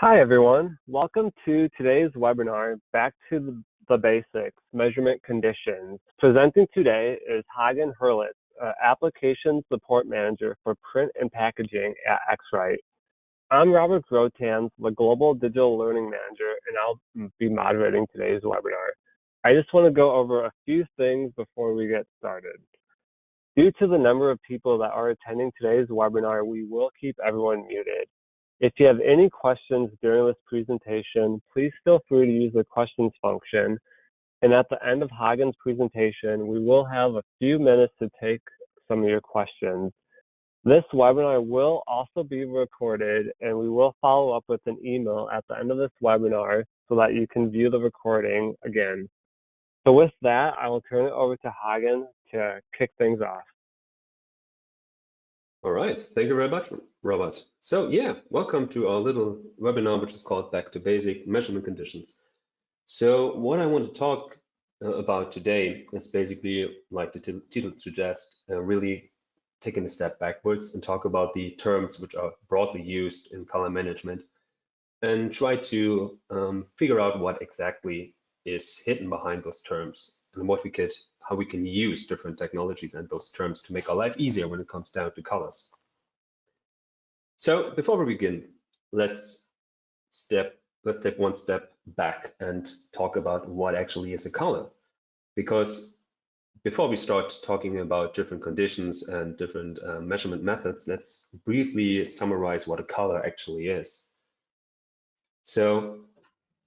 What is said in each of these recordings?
Hi, everyone. Welcome to today's webinar, Back to the Basics, Measurement Conditions. Presenting today is Hagen Hurlitz, Application Support Manager for Print and Packaging at X-Rite. I'm Robert Grotans, the Global Digital Learning Manager, and I'll be moderating today's webinar. I just want to go over a few things before we get started. Due to the number of people that are attending today's webinar, we will keep everyone muted. If you have any questions during this presentation, please feel free to use the questions function. And at the end of Hagen's presentation, we will have a few minutes to take some of your questions. This webinar will also be recorded, and we will follow up with an email at the end of this webinar so that you can view the recording again. So with that, I will turn it over to Hagen to kick things off. All right, thank you very much, Robert. So yeah, welcome to our little webinar, which is called Back to Basic Measurement Conditions. So what I want to talk about today is basically, like the title suggests, really taking a step backwards and talk about the terms which are broadly used in color management and try to figure out what exactly is hidden behind those terms and how we can use different technologies and those terms to make our life easier when it comes down to colors. So before we begin, let's take one step back and talk about what actually is a color. Because before we start talking about different conditions and different measurement methods, let's briefly summarize what a color actually is. So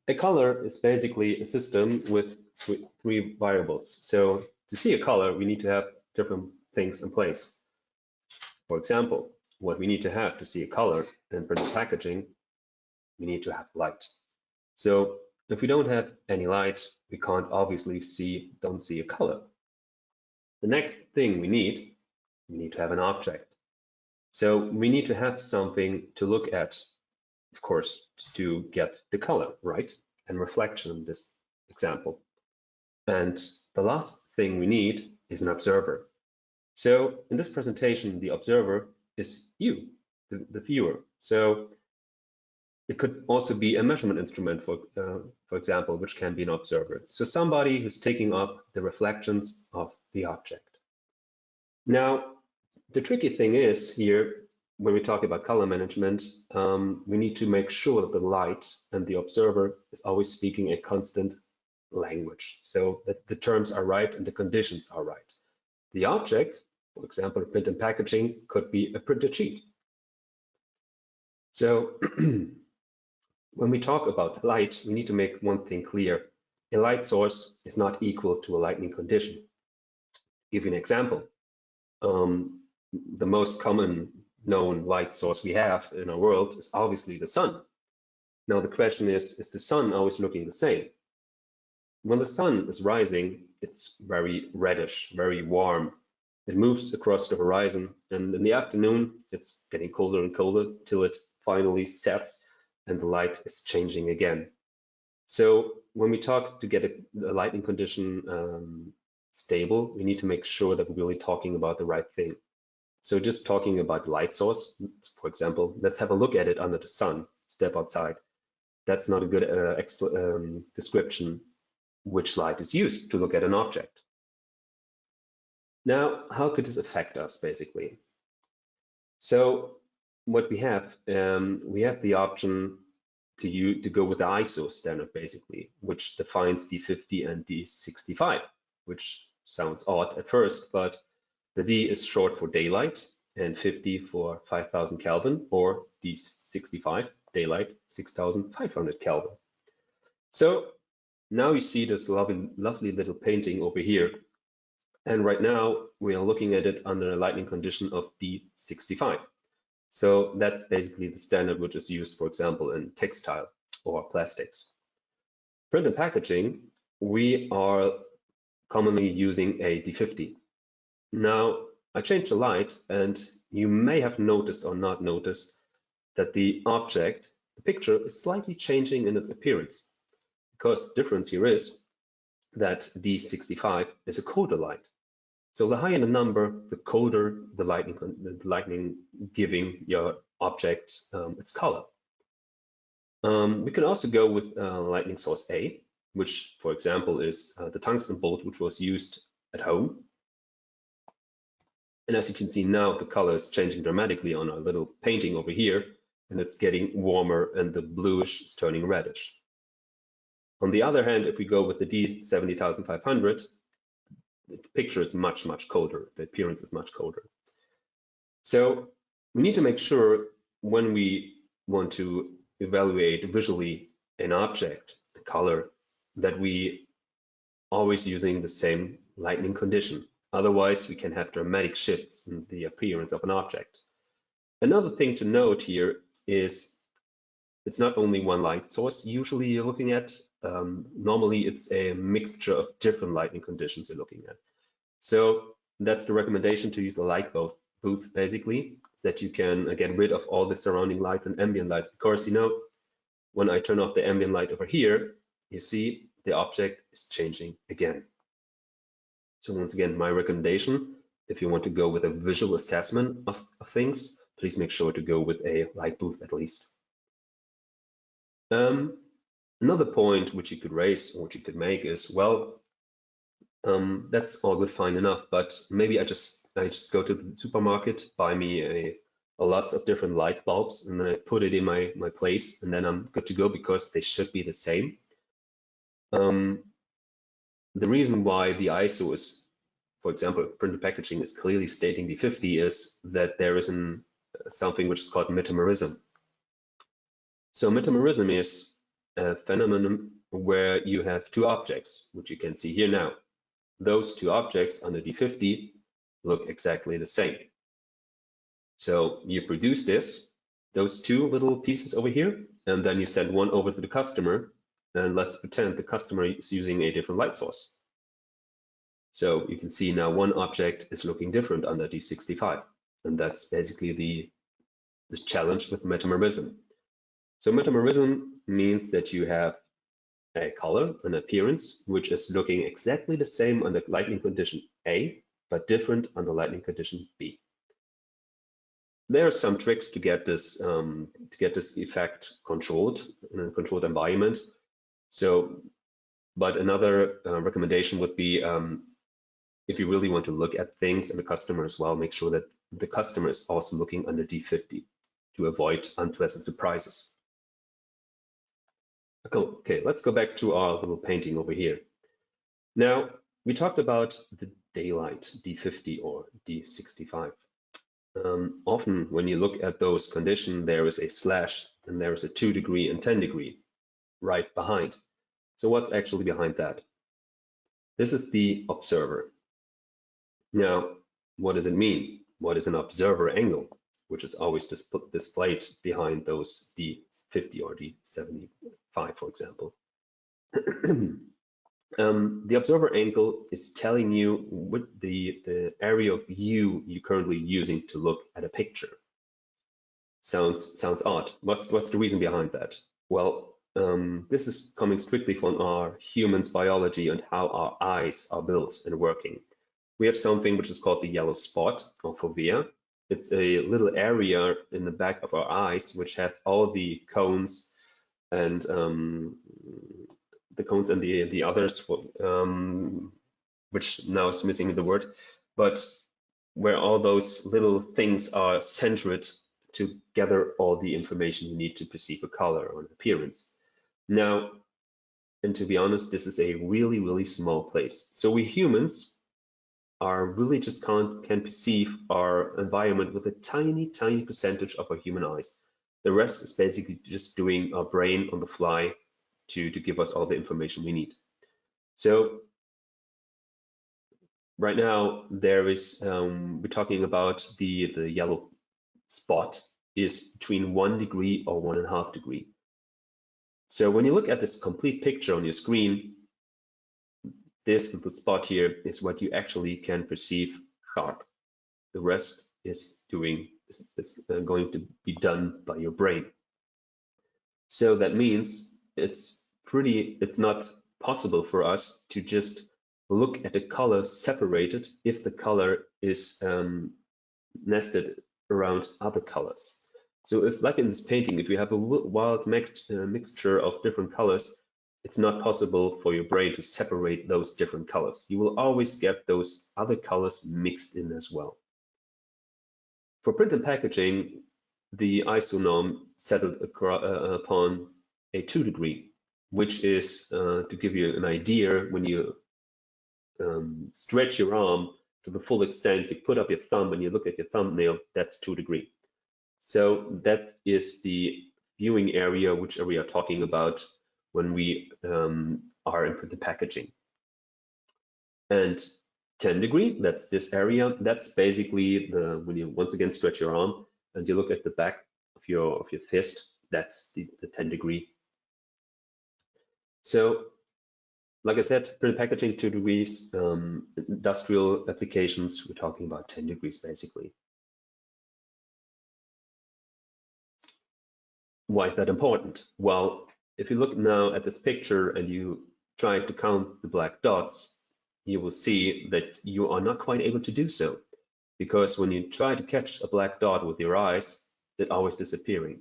a color is basically a system with three variables. So to see a color, we need to have different things in place. For example, what we need to have to see a color in printed packaging, we need to have light. So if we don't have any light, we can't obviously don't see a color. The next thing we need to have an object. So we need to have something to look at, of course, to get the color, right? And reflection in this example. And the last thing we need is an observer. So in this presentation, the observer is you, the viewer. So it could also be a measurement instrument, for example, which can be an observer. So somebody who's taking up the reflections of the object. Now, the tricky thing is here, when we talk about color management, we need to make sure that the light and the observer is always speaking a constant language, so that the terms are right and the conditions are right. The object, for example, print and packaging, could be a printed sheet. So when we talk about light, we need to make one thing clear. A light source is not equal to a lighting condition. To give you an example, the most common known light source we have in our world is obviously the sun. Now the question is the sun always looking the same? When the sun is rising, it's very reddish, very warm. It moves across the horizon, and in the afternoon, it's getting colder and colder till it finally sets and the light is changing again. So when we talk to get a lighting condition stable, we need to make sure that we're really talking about the right thing. So just talking about light source, for example, let's have a look at it under the sun, step outside. That's not a good description which light is used to look at an object. Now, how could this affect us, basically? So what we have the option to go with the ISO standard, basically, which defines D50 and D65, which sounds odd at first, but the D is short for daylight and 50 for 5000 Kelvin, or D65, daylight, 6500 Kelvin. So now you see this lovely little painting over here. And right now we are looking at it under a lighting condition of D65. So that's basically the standard which is used, for example, in textile or plastics. Print and packaging, we are commonly using a D50. Now, I changed the light, and you may have noticed or not noticed that the object, the picture, is slightly changing in its appearance. Because the difference here is that D65 is a colder light. So the higher the number, the colder the lightning giving your object its color. We can also go with lightning source A, which, for example, is the tungsten bolt which was used at home. And as you can see now, the color is changing dramatically on our little painting over here, and it's getting warmer and the bluish is turning reddish. On the other hand, if we go with the D70500, the picture is much, much colder. The appearance is much colder. So we need to make sure when we want to evaluate visually an object, the color, that we always using the same lighting condition. Otherwise, we can have dramatic shifts in the appearance of an object. Another thing to note here is it's not only one light source usually you're looking at. Normally, it's a mixture of different lighting conditions you're looking at. So that's the recommendation, to use a light booth, basically, so that you can get rid of all the surrounding lights and ambient lights. Because, you know, when I turn off the ambient light over here, you see the object is changing again. So once again, my recommendation, if you want to go with a visual assessment of things, please make sure to go with a light booth at least. Another point which you could raise or which you could make is, well, that's all good, fine enough, but maybe I just go to the supermarket, buy me lots of different light bulbs, and then I put it in my place, and then I'm good to go because they should be the same. The reason why the ISO is, for example, printed packaging is clearly stating D50 is that there is something which is called metamerism. So metamerism is a phenomenon where you have two objects, which you can see here now. Those two objects under D50 look exactly the same. So you produce those two little pieces over here, and then you send one over to the customer, and let's pretend the customer is using a different light source. So you can see now one object is looking different under D65, and that's basically the challenge with metamerism. So metamerism means that you have a color, an appearance, which is looking exactly the same under lighting condition A, but different under lighting condition B. There are some tricks to get this effect controlled in a controlled environment. So, but another recommendation would be, if you really want to look at things and the customer as well, make sure that the customer is also looking under D50 to avoid unpleasant surprises. Okay, let's go back to our little painting over here. Now, we talked about the daylight, D50 or D65. Often when you look at those conditions, there is a slash and there is a 2 degree and 10 degree right behind. So what's actually behind that? This is the observer. Now, what does it mean? What is an observer angle, which is always displayed behind those D50 or D75, for example? The observer angle is telling you what the area of view you're currently using to look at a picture. Sounds odd. What's the reason behind that? Well, this is coming strictly from our humans' biology and how our eyes are built and working. We have something which is called the yellow spot or fovea. It's a little area in the back of our eyes which have all the cones and the others, which now is missing the word, but where all those little things are centered to gather all the information you need to perceive a color or an appearance. Now, and to be honest, this is a really, really small place. So we humans are really just can perceive our environment with a tiny, tiny percentage of our human eyes. The rest is basically just doing our brain on the fly to give us all the information we need. So right now there is, we're talking about the yellow spot is between 1 degree or 1.5 degree. So when you look at this complete picture on your screen, this little spot here is what you actually can perceive sharp. The rest is going to be done by your brain. So that means it's not possible for us to just look at the color separated if the color is nested around other colors. So if, like in this painting, if you have a wild mixture of different colors, it's not possible for your brain to separate those different colors. You will always get those other colors mixed in as well. For print and packaging, the ISO norm settled upon a 2 degree, which is, to give you an idea, when you stretch your arm to the full extent, you put up your thumb and you look at your thumbnail, that's 2 degree. So that is the viewing area which we are talking about when we are in print and packaging. And 10 degree, that's this area. That's basically when you once again stretch your arm and you look at the back of your fist, that's the 10 degree. So like I said, print and packaging 2 degrees, industrial applications, we're talking about 10 degrees basically. Why is that important? Well, if you look now at this picture and you try to count the black dots, you will see that you are not quite able to do so, because when you try to catch a black dot with your eyes, it's always disappearing.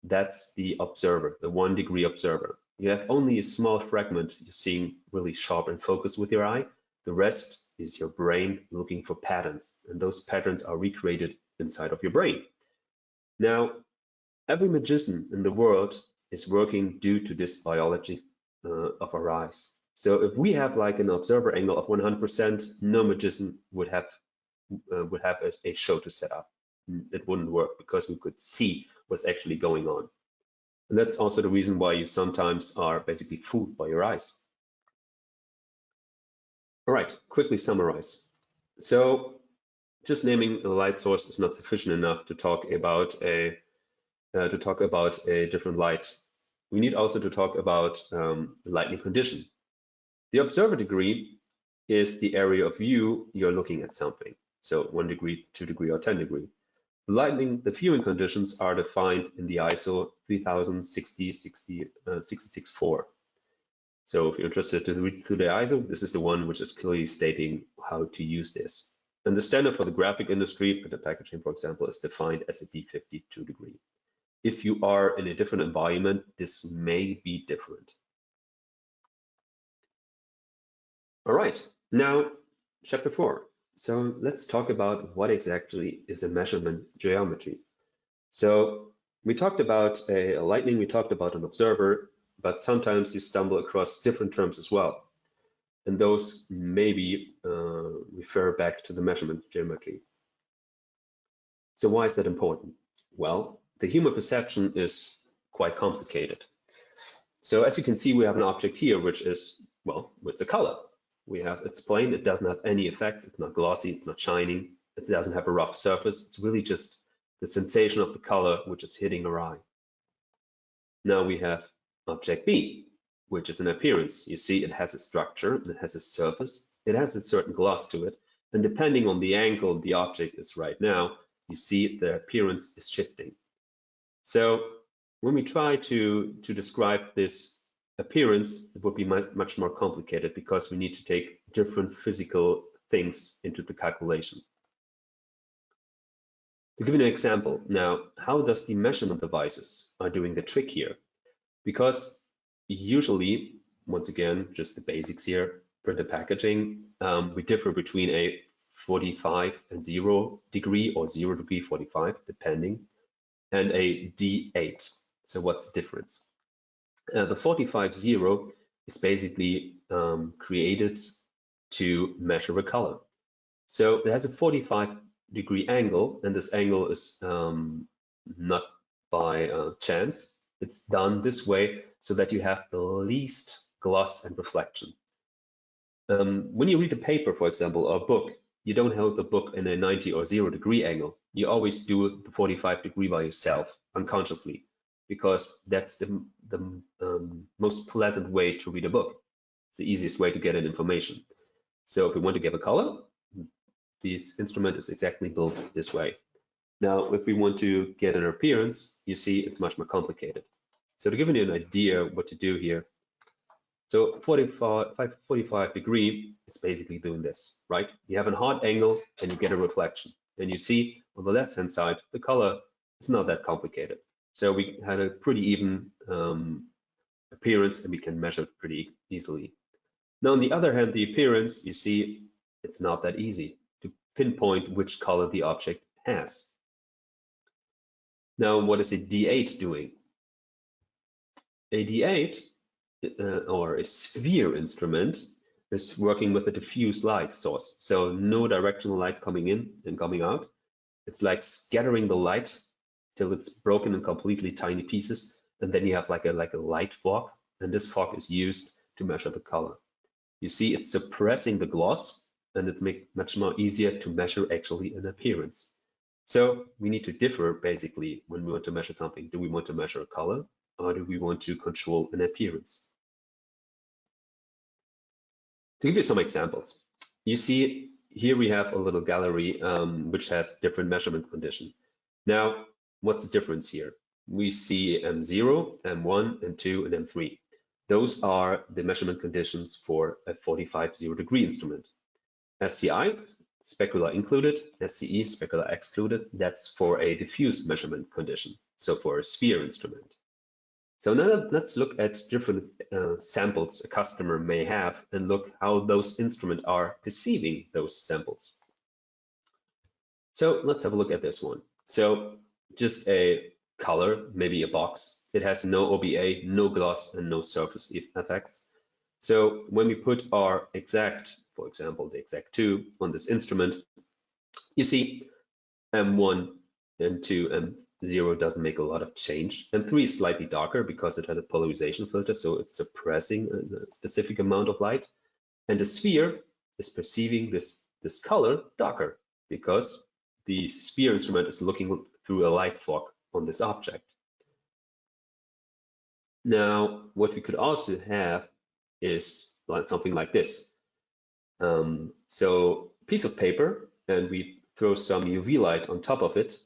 That's the observer, the 1 degree observer. You have only a small fragment you're seeing really sharp and focused with your eye. The rest is your brain looking for patterns, and those patterns are recreated inside of your brain. Now, every magician in the world is working due to this biology of our eyes. So if we have like an observer angle of 100%, no magician would have a show to set up. It wouldn't work because we could see what's actually going on. And that's also the reason why you sometimes are basically fooled by your eyes. All right, quickly summarize. So just naming a light source is not sufficient enough to talk about a different light. We need also to talk about the lighting condition. The observer degree is the area of view you're looking at something. So 1 degree, 2 degree, or 10 degree. The viewing conditions are defined in the ISO 3060-66-4. So if you're interested to read through the ISO, this is the one which is clearly stating how to use this. And the standard for the graphic industry, print and packaging, for example, is defined as a D50 2 degree. If you are in a different environment, this may be different. All right, now chapter 4. So let's talk about what exactly is a measurement geometry. So we talked about a lightning, we talked about an observer, but sometimes you stumble across different terms as well. And those maybe refer back to the measurement geometry. So why is that important? Well, the human perception is quite complicated. So as you can see, we have an object here, which is, well, it's a color. It's plain, it doesn't have any effects, it's not glossy, it's not shining, it doesn't have a rough surface, it's really just the sensation of the color which is hitting our eye. Now we have object B, which is an appearance. You see it has a structure, it has a surface, it has a certain gloss to it, and depending on the angle the object is right now, you see the appearance is shifting. So when we try to describe this appearance, it would be much more complicated because we need to take different physical things into the calculation. To give you an example, now, how does the measurement devices are doing the trick here? Because usually, once again, just the basics here, print and packaging, we differ between a 45 and 0 degree or 0 degree 45, depending, and a D8. So what's the difference? The 45-0 is basically created to measure a color. So it has a 45-degree angle, and this angle is not by chance. It's done this way so that you have the least gloss and reflection. When you read a paper, for example, or a book, you don't hold the book in a 90 or 0 degree angle. You always do the 45 degree by yourself, unconsciously, because that's the most pleasant way to read a book. It's the easiest way to get an information. So if we want to give a color, this instrument is exactly built this way. Now, if we want to get an appearance, you see it's much more complicated. So to give you an idea what to do here, so 45 degree is basically doing this, right? You have a hard angle and you get a reflection. And you see on the left-hand side, the color It's not that complicated. So we had a pretty even appearance, and we can measure it pretty easily. Now, on the other hand, the appearance, you see, it's not that easy to pinpoint which color the object has. Now, what is a D8 doing? A D8, or a sphere instrument, is working with a diffuse light source. So no directional light coming in and coming out. It's like scattering the light till it's broken in completely tiny pieces, and then you have like a light fog, and this fog is used to measure the color. You see, it's suppressing the gloss, and it's much more easier to measure actually an appearance. So we need to differ basically when we want to measure something. Do we want to measure a color, or do we want to control an appearance? To give you some examples, you see here we have a little gallery which has different measurement conditions. Now, what's the difference here? We see M0, M1, M2, and M3. Those are the measurement conditions for a 45 0-degree instrument. SCI, specular included, SCE, specular excluded, that's for a diffuse measurement condition, so for a sphere instrument. So now let's look at different samples a customer may have and look how those instruments are perceiving those samples. So let's have a look at this one. So just a color, maybe a box. It has no OBA, no gloss, and no surface effects. So when we put our exact, for example, the exact 2 on this instrument, you see M1, M2, M0 doesn't make a lot of change. M3 is slightly darker because it had a polarization filter, so it's suppressing a specific amount of light. And the sphere is perceiving this color darker because the sphere instrument is looking through a light fog on this object. Now, what we could also have is something like this. So piece of paper, and we throw some UV light on top of it,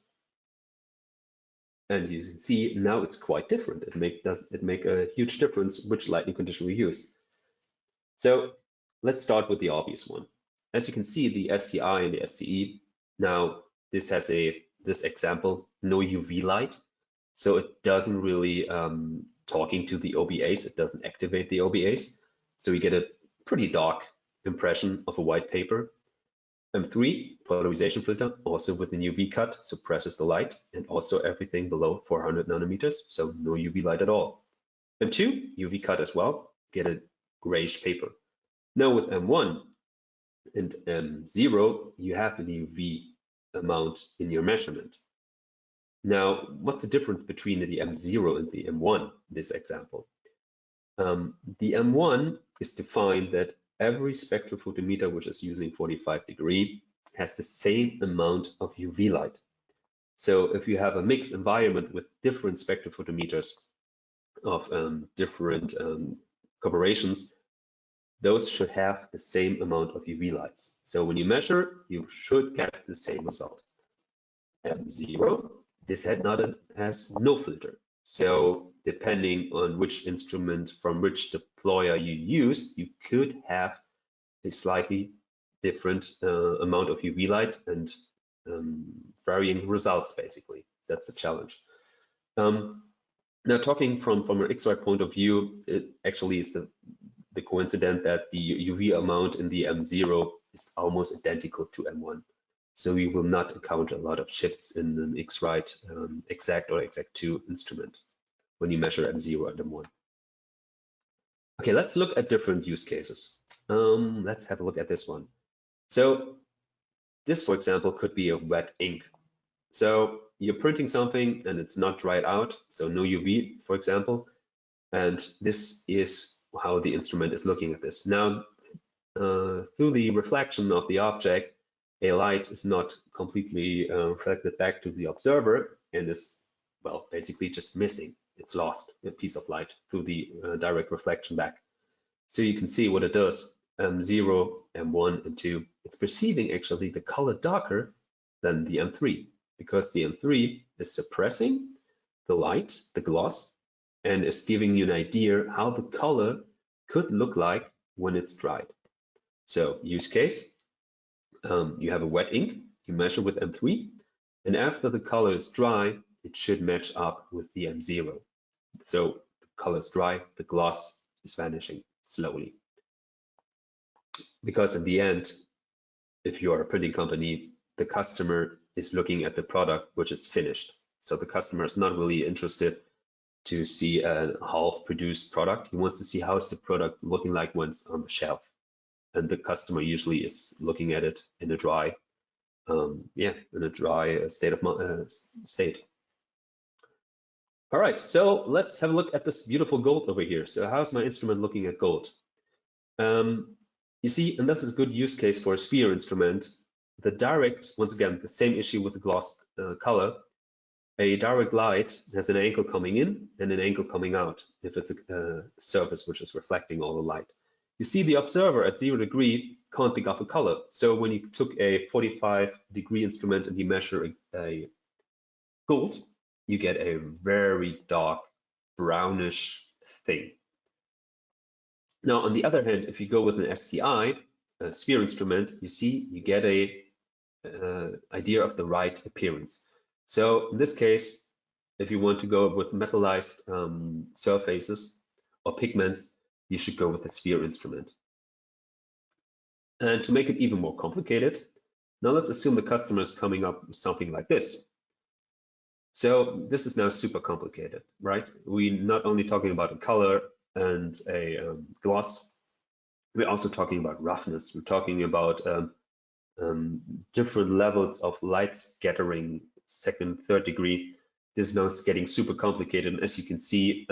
and you can see now it's quite different. It make a huge difference which lighting condition we use. So let's start with the obvious one. As you can see, the SCI and the SCE, now this has this example, no UV light, so it doesn't really talking to the OBAs, it doesn't activate the OBAs, so we get a pretty dark impression of a white paper. M3, polarization filter, also with an UV cut, suppresses the light, and also everything below 400 nanometers, so no UV light at all. M2, UV cut as well, get a grayish paper. Now with M1 and M0, you have an UV amount in your measurement. Now, what's the difference between the M0 and the M1 in this example? The M1 is defined that every spectrophotometer which is using 45 degree has the same amount of UV light. So if you have a mixed environment with different spectrophotometers of different corporations, those should have the same amount of UV lights. So when you measure, you should get the same result. M0, this head nut has no filter. So depending on which instrument from which deployer you use, you could have a slightly different amount of UV light and varying results, basically. That's the challenge. Now, talking from an X-Rite point of view, it actually is the coincidence that the UV amount in the M0 is almost identical to M1. So we will not encounter a lot of shifts in an X-Rite exact or exact 2 instrument when you measure M0 and M1. Okay, let's look at different use cases. Let's have a look at this one. So this, for example, could be a wet ink. So you're printing something and it's not dried out, so no UV, for example, and this is how the instrument is looking at this. Now, through the reflection of the object, a light is not completely reflected back to the observer and is, well, basically just missing. It's lost, a piece of light through the direct reflection back. So you can see what it does. M0, M1, and 2, it's perceiving actually the color darker than the M3 because the M3 is suppressing the light, the gloss, and is giving you an idea how the color could look like when it's dried. So use case, you have a wet ink, you measure with M3, and after the color is dry, it should match up with the M0. So the color is dry, the gloss is vanishing slowly. Because in the end, if you are a printing company, the customer is looking at the product which is finished. So the customer is not really interested to see a half-produced product. He wants to see how is the product looking like once on the shelf. And the customer usually is looking at it in a dry, state. All right, so let's have a look at this beautiful gold over here. So how's my instrument looking at gold? You see, and this is a good use case for a sphere instrument. The direct, once again, the same issue with the gloss color. A direct light has an angle coming in and an angle coming out if it's a surface which is reflecting all the light. You see, the observer at 0 degree can't pick up a color. So when you took a 45-degree instrument and you measure a gold, you get a very dark brownish thing. Now, on the other hand, if you go with an SCI, a sphere instrument, you see, you get a idea of the right appearance. So in this case, if you want to go with metallized surfaces or pigments, you should go with a sphere instrument. And to make it even more complicated, now let's assume the customer is coming up with something like this. So this is now super complicated, right? We're not only talking about a color and a gloss, we're also talking about roughness. We're talking about different levels of light scattering, second, third degree. This is now getting super complicated. And as you can see,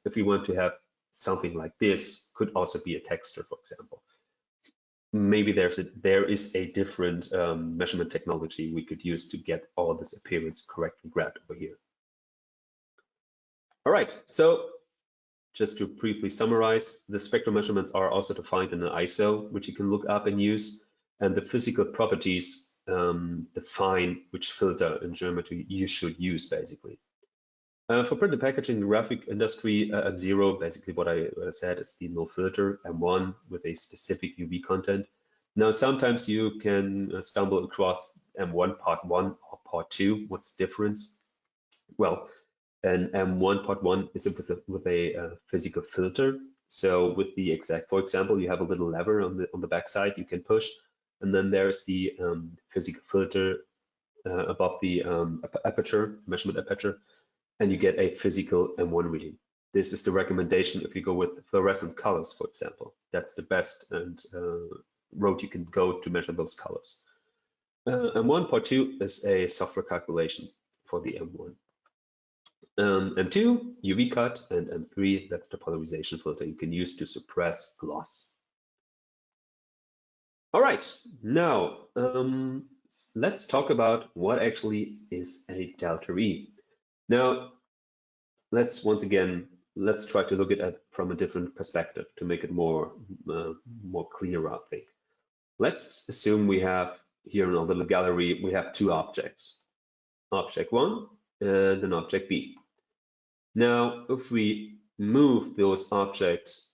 if we want to have something like this, could also be a texture, for example. Maybe there is a different measurement technology we could use to get all this appearance correctly grabbed over here. All right, so just to briefly summarize, the spectral measurements are also defined in an ISO, which you can look up and use, and the physical properties define which filter and geometry you should use, basically. For print and packaging, the graphic industry, M0, basically what I said is the null filter, M1 with a specific UV content. Now, sometimes you can stumble across M1 part 1 or part 2. What's the difference? Well, an M1 part 1 is with a physical filter. So with the X-Rite, for example, you have a little lever on the back side you can push, and then there's the physical filter above the aperture, measurement aperture, and you get a physical M1 reading. This is the recommendation if you go with fluorescent colors, for example. That's the best and road you can go to measure those colors. M1 part 2 is a software calculation for the M1. M2, UV cut, and M3, that's the polarization filter you can use to suppress gloss. All right, now let's talk about what actually is a delta E. Now, let's try to look at it from a different perspective to make it more clear, I think. Let's assume we have here in our little gallery, we have two objects, object 1 and an object B. Now, if we move those objects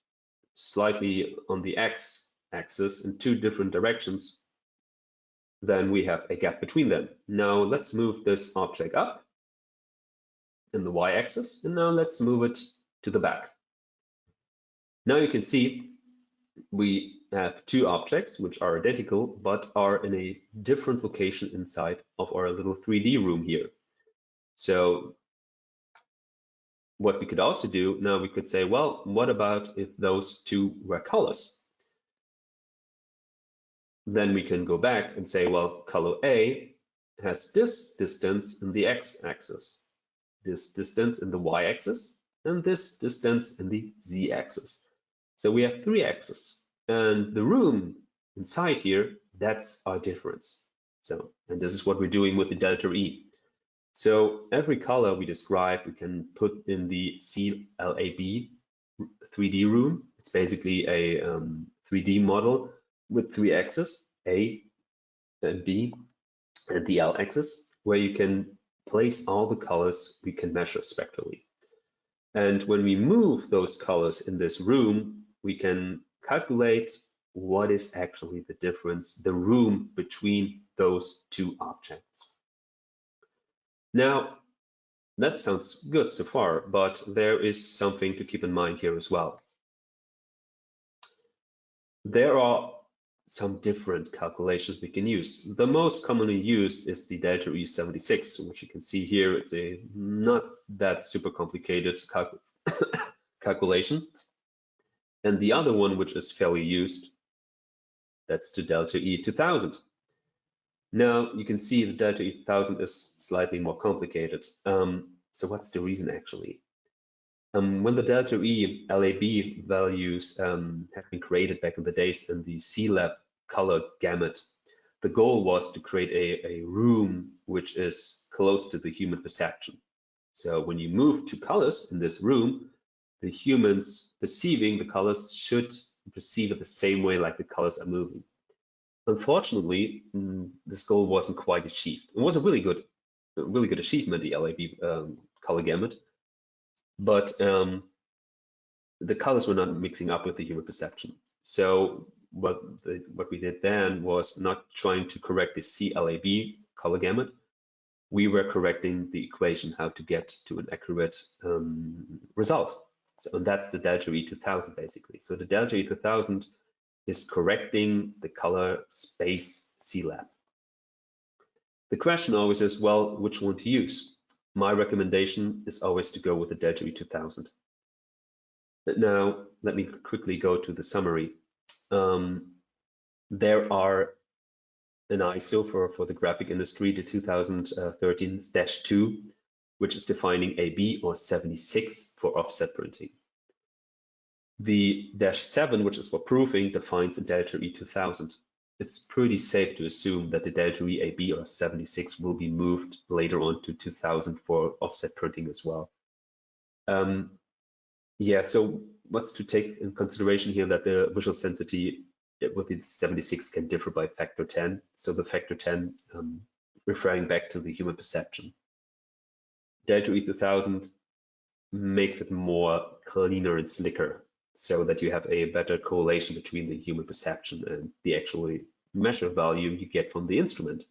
slightly on the x-axis in two different directions, then we have a gap between them. Now, let's move this object up in the y-axis, and now let's move it to the back. Now you can see we have two objects which are identical but are in a different location inside of our little 3D room here. So what we could also do, now we could say, well, what about if those two were colors? Then we can go back and say, well, color A has this distance in the x-axis, this distance in the y-axis, and this distance in the z-axis. So we have three axes, and the room inside here, that's our difference. So, and this is what we're doing with the delta E. So every color we describe, we can put in the CLAB 3D room. It's basically a 3D model with three axes, A and B, and the L axis, where you can place all the colors we can measure spectrally. And when we move those colors in this room, we can calculate what is actually the difference, the room between those two objects. Now, That sounds good so far, but there is something to keep in mind here as well. There are some different calculations we can use. The most commonly used is the delta E76, which you can see here. It's a not that super complicated calculation. And the other one, which is fairly used, that's the delta E2000. Now you can see the delta E1000 is slightly more complicated. So what's the reason actually? When the delta E LAB values have been created back in the days in the C-Lab color gamut, the goal was to create a room which is close to the human perception. So when you move two colors in this room, the humans perceiving the colors should perceive it the same way like the colors are moving. Unfortunately, this goal wasn't quite achieved. It was a really good achievement, the LAB color gamut, but the colors were not mixing up with the human perception. So what we did then was not trying to correct the CLAB color gamut. We were correcting the equation how to get to an accurate result. So, and that's the delta E2000 basically. So the delta E2000 is correcting the color space C-Lab. The question always is, well, which one to use? My recommendation is always to go with the delta E2000. But now let me quickly go to the summary. There are an ISO for the graphic industry, the 2013-2, which is defining AB or 76 for offset printing. The -7, which is for proofing, defines a delta E2000. It's pretty safe to assume that the delta E AB or 76 will be moved later on to 2000 for offset printing as well. Yeah, so what's to take in consideration here that the visual sensitivity with the 76 can differ by factor 10. So the factor 10 referring back to the human perception. Delta E2000 makes it more cleaner and slicker so that you have a better correlation between the human perception and the actually measured value you get from the instrument.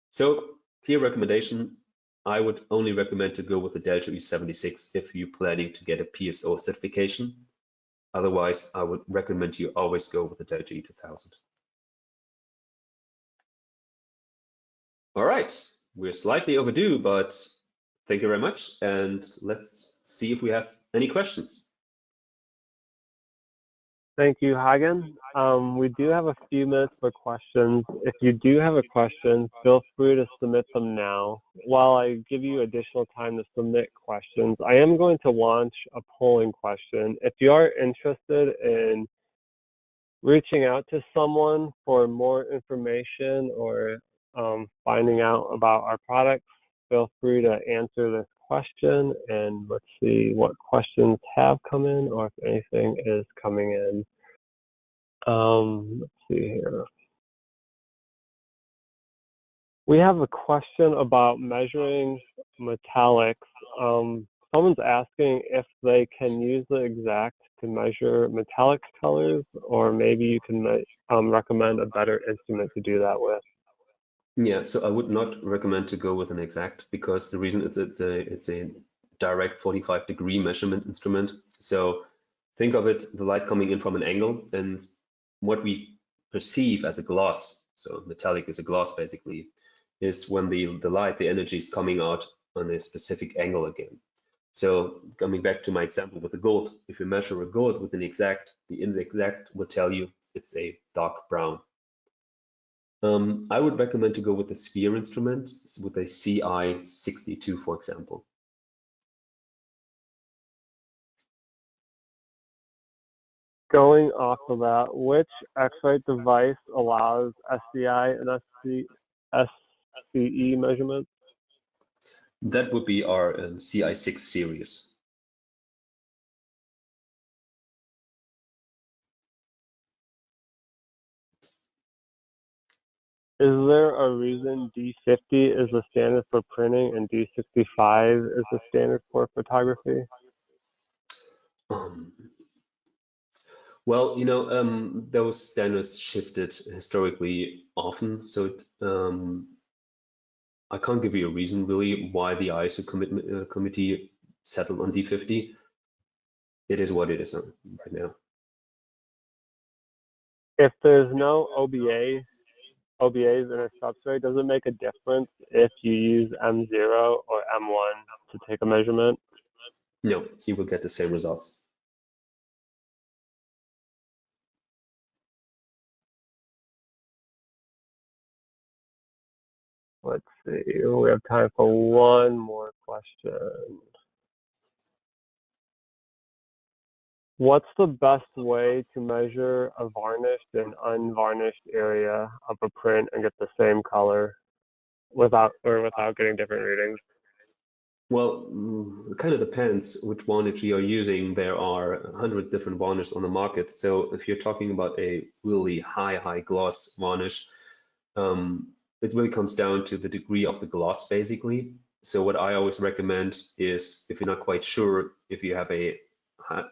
So clear recommendation, I would only recommend to go with the delta E76 if you're planning to get a PSO certification. Otherwise, I would recommend you always go with the delta E2000. All right, we're slightly overdue, but thank you very much. And let's see if we have any questions. Thank you, Hagen. We do have a few minutes for questions. If you do have a question, feel free to submit them now. While I give you additional time to submit questions, I am going to launch a polling question. If you are interested in reaching out to someone for more information or finding out about our products, feel free to answer this question, and let's see what questions have come in or if anything is coming in. Let's see here. We have a question about measuring metallics. Someone's asking if they can use the exact to measure metallics colors, or maybe you can recommend a better instrument to do that with. Yeah, so I would not recommend to go with an exact because the reason it's a direct 45-degree measurement instrument. So think of it, the light coming in from an angle, and what we perceive as a gloss, so metallic is a gloss basically, is when the light, the energy is coming out on a specific angle again. So coming back to my example with the gold, if you measure a gold with an exact, the exact will tell you it's a dark brown. I would recommend to go with the sphere instrument with a CI62, for example. Going off of that, which X-Rite device allows SCI and SCE measurements? That would be our CI6 series. Is there a reason D50 is the standard for printing and D65 is the standard for photography? Well, you know, those standards shifted historically often. So I can't give you a reason really why the ISO committee settled on D50. It is what it is right now. If there's no OBAs in a substrate, does it make a difference if you use M0 or M1 to take a measurement? No, you will get the same results. Let's see, we have time for one more question. What's the best way to measure a varnished and unvarnished area of a print and get the same color without getting different readings? Well, it kind of depends which varnish you are using. There are 100 different varnishes on the market. So if you're talking about a really high gloss varnish, it really comes down to the degree of the gloss, basically. So what I always recommend is, if you're not quite sure if you have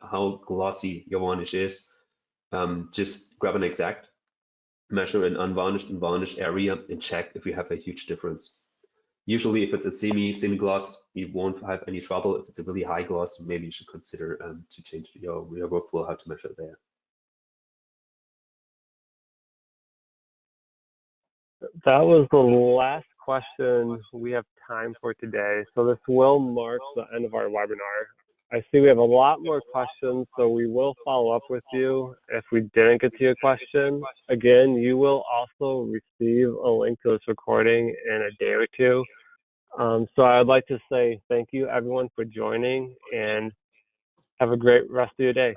how glossy your varnish is, just grab an exact, measure an unvarnished and varnished area, and check if you have a huge difference. Usually, if it's a semi-gloss, you won't have any trouble. If it's a really high gloss, maybe you should consider to change your workflow, how to measure there. That was the last question we have time for today. So this will mark the end of our webinar. I see we have a lot more questions, so we will follow up with you if we didn't get to your question. Again, you will also receive a link to this recording in a day or two. So I'd like to say thank you everyone for joining and have a great rest of your day.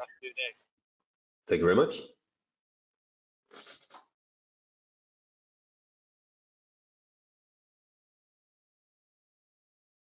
Thank you very much.